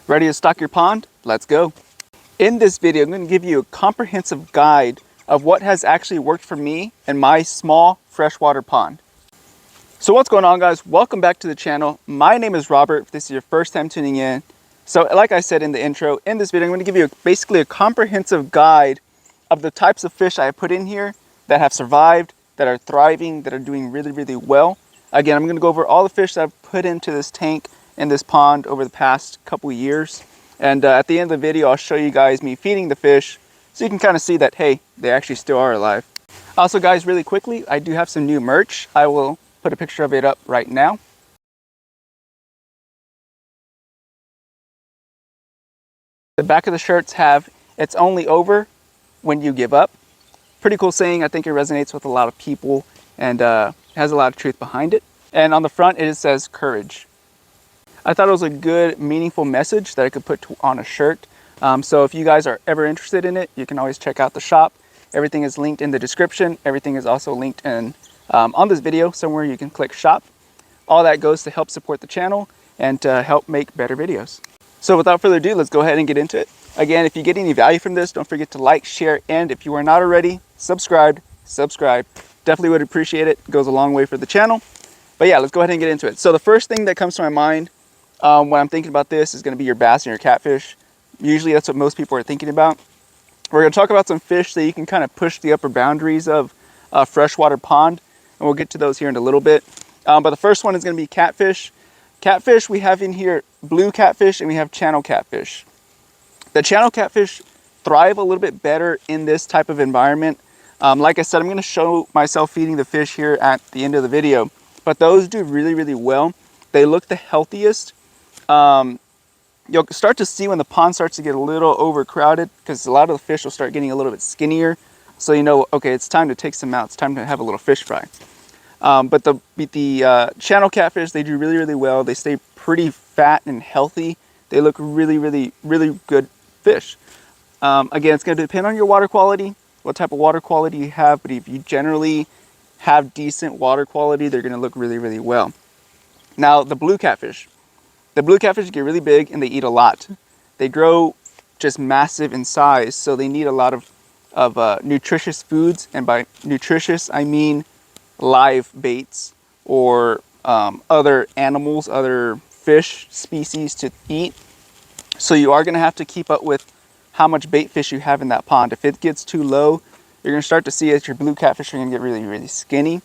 Ready to stock your pond? Let's go. In this video, I'm going to give you a comprehensive guide of what has actually worked for me in my small freshwater pond. So what's going on, guys? Welcome back to the channel. My name is Robert. If this is your first time tuning in. So like I said in the intro, in this video, I'm going to give you basically a comprehensive guide of the types of fish I have put in here that have survived, that are thriving, that are doing really, really well. Again, I'm going to go over all the fish that I've put into this tank in this pond over the past couple of years. And at the end of the video, I'll show you guys me feeding the fish so you can kind of see that, hey, they actually still are alive. Also, guys, really quickly, I do have some new merch. I will put a picture of it up right now. The back of the shirts have, "It's only over when you give up." Pretty cool saying. I think it resonates with a lot of people and has a lot of truth behind it. And on the front, it says courage. I thought it was a good, meaningful message that I could put on a shirt. So if you guys are ever interested in it, you can always check out the shop. Everything is linked in the description. Everything is also linked in on this video somewhere. You can click shop. All that goes to help support the channel and to help make better videos. So without further ado, let's go ahead and get into it. Again, if you get any value from this, don't forget to like, share, and if you are not already subscribed, subscribe. Definitely would appreciate it. It goes a long way for the channel. But yeah, let's go ahead and get into it. So the first thing that comes to my mind when I'm thinking about this is going to be your bass and your catfish. Usually that's what most people are thinking about. We're going to talk about some fish that you can kind of push the upper boundaries of a freshwater pond, and we'll get to those here in a little bit. But the first one is going to be catfish. Catfish, we have in here blue catfish and we have channel catfish. The channel catfish thrive a little bit better in this type of environment. Like I said, I'm going to show myself feeding the fish here at the end of the video, but those do really, really well. They look the healthiest. You'll start to see when the pond starts to get a little overcrowded because a lot of the fish will start getting a little bit skinnier. So you know, okay, it's time to take some out. It's time to have a little fish fry. But the channel catfish, they do really, really well. They stay pretty fat and healthy. They look really, really, really good fish. Again, it's going to depend on your water quality, what type of water quality you have. But if you generally have decent water quality, they're going to look really, really well. Now, the blue catfish. The blue catfish get really big and they eat a lot. They grow just massive in size, so they need a lot of nutritious foods. And by nutritious, I mean live baits or other animals, other fish species to eat. So you are going to have to keep up with how much bait fish you have in that pond. If it gets too low, you're going to start to see that your blue catfish are going to get really, really skinny.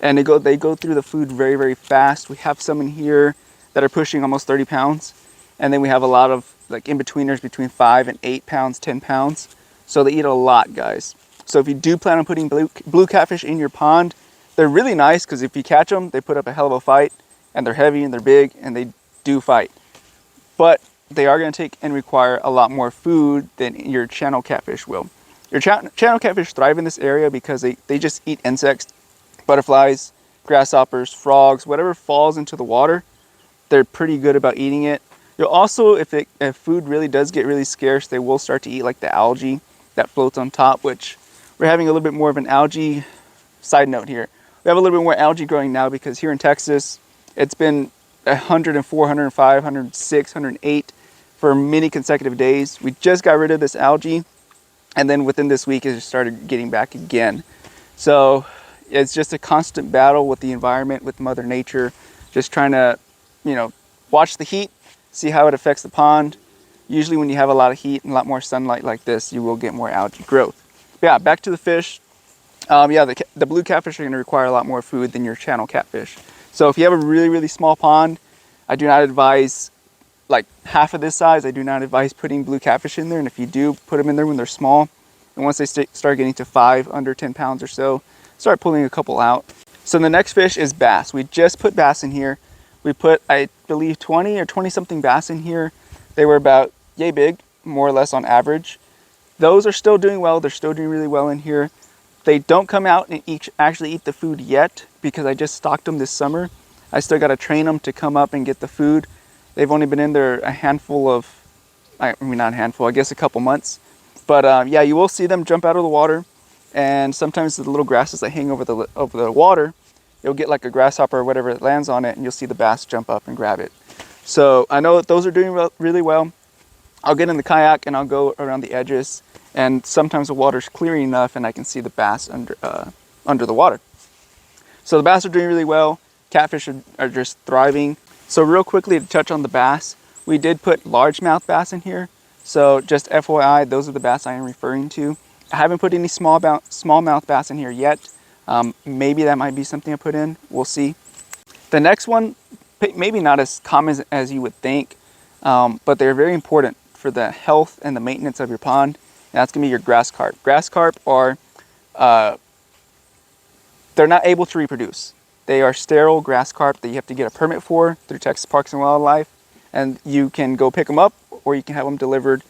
And they go through the food very, very fast. We have some in here that are pushing almost 30 pounds. And then we have a lot of like in-betweeners between 5 and 8 pounds, 10 pounds. So they eat a lot, guys. So if you do plan on putting blue catfish in your pond, they're really nice because if you catch them, they put up a hell of a fight. And they're heavy and they're big and they do fight. But they are going to take and require a lot more food than your channel catfish will. Your channel catfish thrive in this area because they just eat insects, butterflies, grasshoppers, frogs, whatever falls into the water. They're pretty good about eating it. You'll also, if food really does get really scarce, they will start to eat like the algae that floats on top, which we're having a little bit more of an algae side note here. We have a little bit more algae growing now because here in Texas, it's been 104, 105, 106, 108 for many consecutive days. We just got rid of this algae, and then within this week, it just started getting back again. So it's just a constant battle with the environment, with Mother Nature, just trying to, you know, watch the heat, see how it affects the pond. Usually when you have a lot of heat and a lot more sunlight like this, you will get more algae growth. But yeah, back to the fish. The blue catfish are going to require a lot more food than your channel catfish. So if you have a really, really small pond, I do not advise, like half of this size, I do not advise putting blue catfish in there. And if you do, put them in there when they're small. And once they start getting to 5, under 10 pounds or so, start pulling a couple out. So the next fish is bass. We just put bass in here. We put, I believe, 20 or 20 something bass in here. They were about yay big, more or less on average. Those are still doing well. They're still doing really well in here. They don't come out and actually eat the food yet because I just stocked them this summer. I still got to train them to come up and get the food. They've only been in there a handful of, I mean not a handful, I guess a couple months. But yeah, you will see them jump out of the water, and sometimes the little grasses that hang over the water, you'll get like a grasshopper or whatever that lands on it, and you'll see the bass jump up and grab it. So I know that those are doing really well. I'll get in the kayak and I'll go around the edges, and sometimes the water's clear enough and I can see the bass under the water. So the bass are doing really well. Catfish are just thriving. So real quickly to touch on the bass, we did put largemouth bass in here. So just FYI, those are the bass I am referring to. I haven't put any smallmouth bass in here yet. Maybe that might be something I put in. We'll see. The next one, maybe not as common as you would think, but they're very important for the health and the maintenance of your pond. And that's gonna be your grass carp. Grass carp are, they're not able to reproduce. They are sterile grass carp that you have to get a permit for through Texas Parks and Wildlife. And you can go pick them up or you can have them delivered.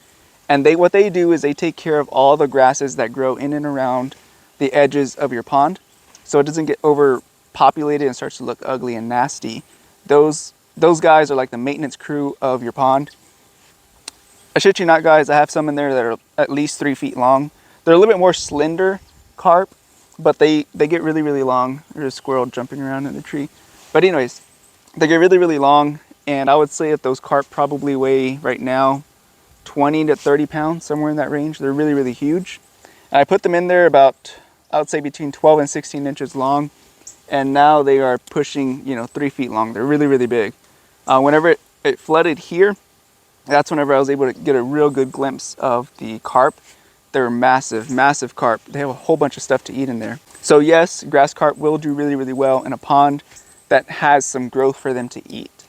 And what they do is they take care of all the grasses that grow in and around the edges of your pond, so it doesn't get overpopulated and starts to look ugly and nasty. Those guys are like the maintenance crew of your pond. I shit you not, guys, I have some in there that are at least 3 feet long. They're a little bit more slender carp, but they get really, really long. There's a squirrel jumping around in the tree. But anyways, they get really, really long, and I would say that those carp probably weigh right now 20 to 30 pounds, somewhere in that range. They're really, really huge. And I put them in there about, I would say between 12 and 16 inches long. And now they are pushing, 3 feet long. They're really, really big. Whenever it flooded here, that's whenever I was able to get a real good glimpse of the carp. They're massive, massive carp. They have a whole bunch of stuff to eat in there. So yes, grass carp will do really, really well in a pond that has some growth for them to eat.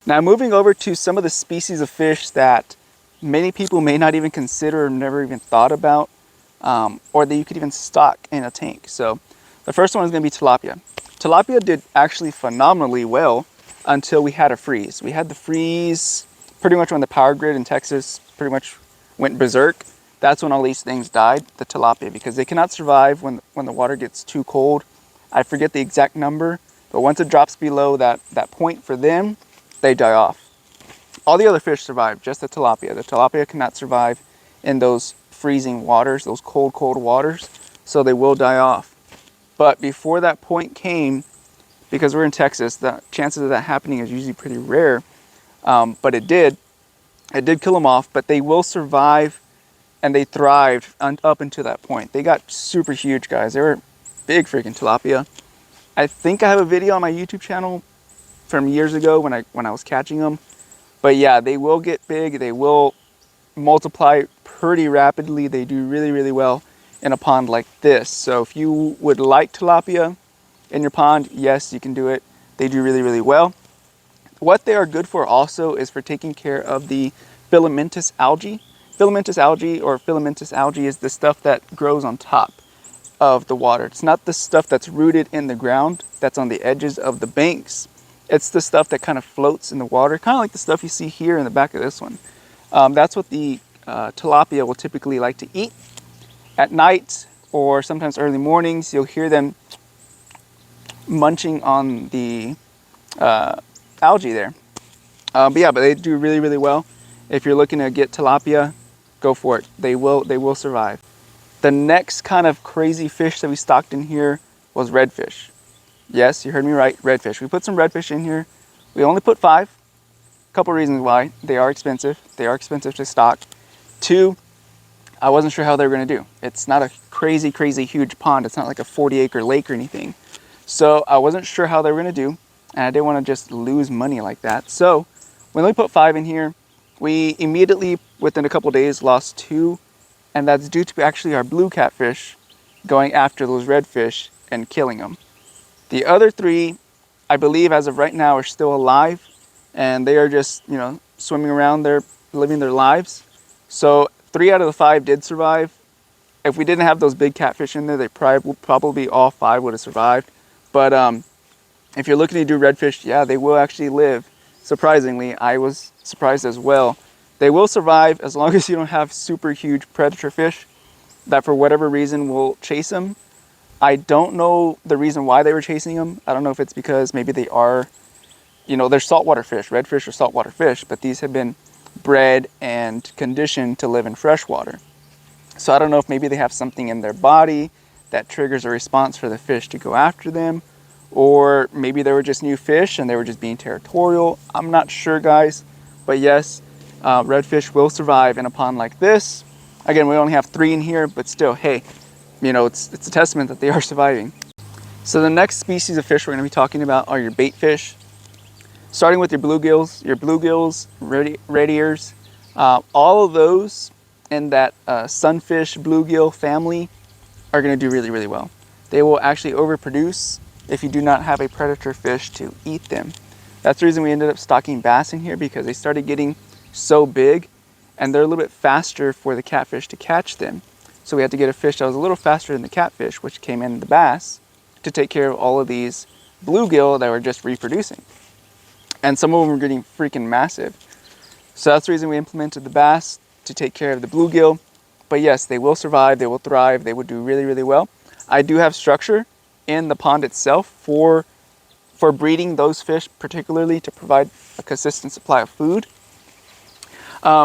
Now moving over to some of the species of fish that many people may not even consider or never even thought about, or that you could even stock in a tank. So the first one is going to be tilapia. Tilapia did actually phenomenally well until we had a freeze. We had the freeze pretty much when the power grid in Texas pretty much went berserk. That's when all these things died, the tilapia, because they cannot survive when the water gets too cold. I forget the exact number, but once it drops below that point for them, they die off. All the other fish survive, just the tilapia. The tilapia cannot survive in those freezing waters, those cold, cold waters, so they will die off. But before that point came, because we're in Texas, the chances of that happening is usually pretty rare, but it did kill them off, but they will survive, and they thrived up until that point. They got super huge, guys. They were big freaking tilapia. I think I have a video on my YouTube channel from years ago when I was catching them. But yeah, they will get big. They will multiply pretty rapidly. They do really, really well in a pond like this. So if you would like tilapia in your pond, yes, you can do it. They do really, really well. What they are good for also is for taking care of the filamentous algae. Filamentous algae is the stuff that grows on top of the water. It's not the stuff that's rooted in the ground, that's on the edges of the banks. It's the stuff that kind of floats in the water, kind of like the stuff you see here in the back of this one. That's what the tilapia will typically like to eat. At night or sometimes early mornings, you'll hear them munching on the algae there. But they do really, really well. If you're looking to get tilapia, go for it. They will survive. The next kind of crazy fish that we stocked in here was redfish. Yes, you heard me right, redfish. We put some redfish in here. We only put 5. A couple reasons why. They are expensive. They are expensive to stock. 2, I wasn't sure how they were going to do. It's not a crazy, crazy huge pond. It's not like a 40-acre lake or anything. So I wasn't sure how they were going to do, and I didn't want to just lose money like that. So when we put 5 in here, we immediately, within a couple days, lost 2, and that's due to actually our blue catfish going after those redfish and killing them. The other 3, I believe as of right now, are still alive, and they are just, swimming around there, living their lives. So 3 out of the 5 did survive. If we didn't have those big catfish in there, they probably all 5 would have survived. But if you're looking to do redfish, yeah, they will actually live. Surprisingly, I was surprised as well. They will survive as long as you don't have super huge predator fish that for whatever reason will chase them. I don't know the reason why they were chasing them. I don't know if it's because maybe they are, they're saltwater fish. Redfish are saltwater fish, but these have been bred and conditioned to live in freshwater. So I don't know if maybe they have something in their body that triggers a response for the fish to go after them, or maybe they were just new fish and they were just being territorial. I'm not sure, guys, but yes, Redfish will survive in a pond like this. Again, we only have 3 in here, but still, hey, you know, it's a testament that they are surviving. So the next species of fish we're going to be talking about are your bait fish. Starting with your bluegills, red ears, all of those in that sunfish bluegill family are going to do really, really well. They will actually overproduce if you do not have a predator fish to eat them. That's the reason we ended up stocking bass in here, because they started getting so big and they're a little bit faster for the catfish to catch them. So we had to get a fish that was a little faster than the catfish, which came in the bass, to take care of all of these bluegill that were just reproducing. And some of them were getting freaking massive. So that's the reason we implemented the bass, to take care of the bluegill. But yes, they will survive, they will thrive, they will do really, really well. I do have structure in the pond itself for breeding those fish, particularly to provide a consistent supply of food.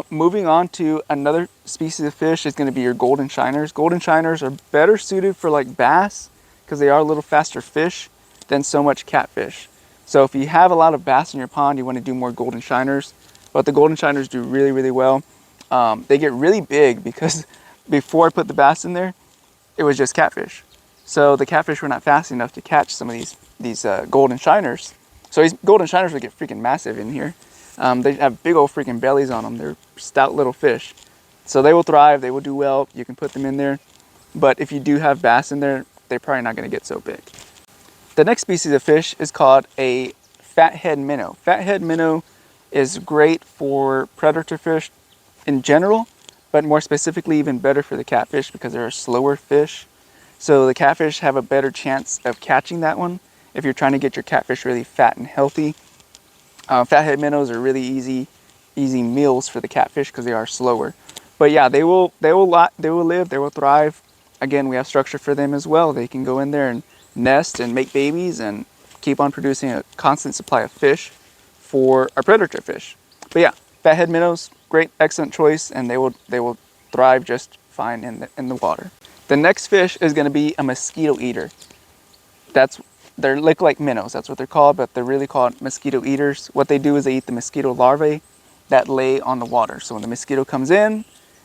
Moving on to another species of fish is going to be your golden shiners. Golden shiners are better suited for like bass because they are a little faster fish than so much catfish. So if you have a lot of bass in your pond, you want to do more golden shiners. But the golden shiners do really, really well. They get really big because before I put the bass in there, it was just catfish. So the catfish were not fast enough to catch some of these golden shiners. So these golden shiners would get freaking massive in here. They have big old freaking bellies on them. They're stout little fish. So they will thrive, they will do well. You can put them in there. But if you do have bass in there, they're probably not going to get so big. The next species of fish is called a fathead minnow. Fathead minnow is great for predator fish in general, but more specifically even better for the catfish because they're a slower fish. So the catfish have a better chance of catching that one if you're trying to get your catfish really fat and healthy. Fathead minnows are really easy meals for the catfish because they are slower. But yeah, they will live, they will thrive. Again, we have structure for them as well. They can go in there and nest and make babies and keep on producing a constant supply of fish for our predator fish. But yeah, fathead minnows, great, excellent choice, and they will thrive just fine in the water. The next fish is going to be a mosquito eater. They look like minnows, that's what they're called, but they're really called mosquito eaters. What they do is they eat the mosquito larvae that lay on the water. So when the mosquito comes in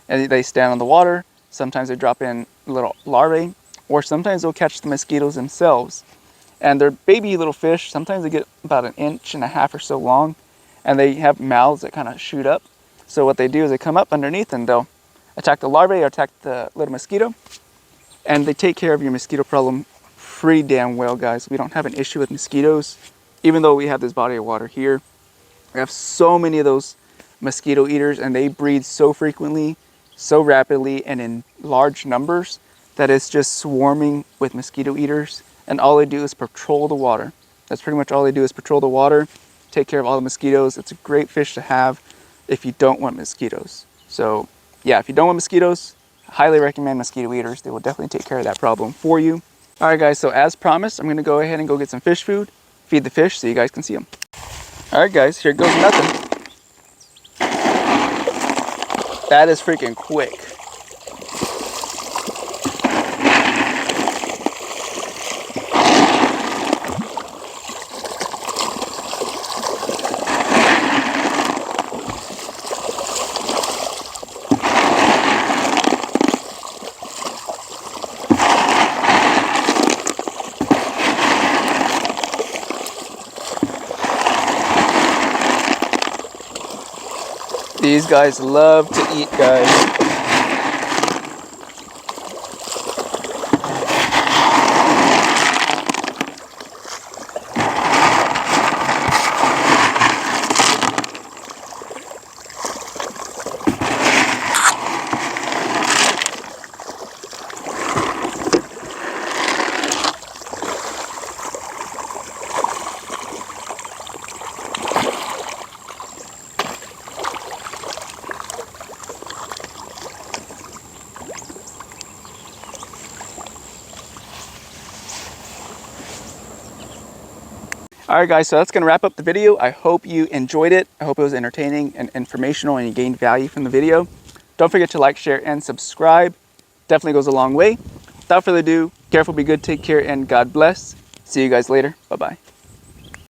and they stand on the water, sometimes they drop in little larvae, or sometimes they'll catch the mosquitoes themselves. And they're baby little fish. Sometimes they get about 1.5 inches or so long, and they have mouths that kind of shoot up. So what they do is they come up underneath and they'll attack the larvae or attack the little mosquito, and they take care of your mosquito problem pretty damn well, guys. We don't have an issue with mosquitoes, even though we have this body of water here. We have so many of those mosquito eaters, and they breed so frequently, so rapidly, and in large numbers that it's just swarming with mosquito eaters. And all they do is patrol the water. That's pretty much all they do, is patrol the water, take care of all the mosquitoes. It's a great fish to have if you don't want mosquitoes. So yeah, if you don't want mosquitoes, highly recommend mosquito eaters. They will definitely take care of that problem for you. All right, guys, so as promised, I'm going to go ahead and go get some fish food, feed the fish so you guys can see them. All right, guys, here goes nothing. That is freaking quick. These guys love to eat, guys. All right, guys, so that's gonna wrap up the video. I hope you enjoyed it. I hope it was entertaining and informational and you gained value from the video. Don't forget to like, share, and subscribe. Definitely goes a long way. Without further ado, careful, be good, take care, and God bless. See you guys later. Bye-bye.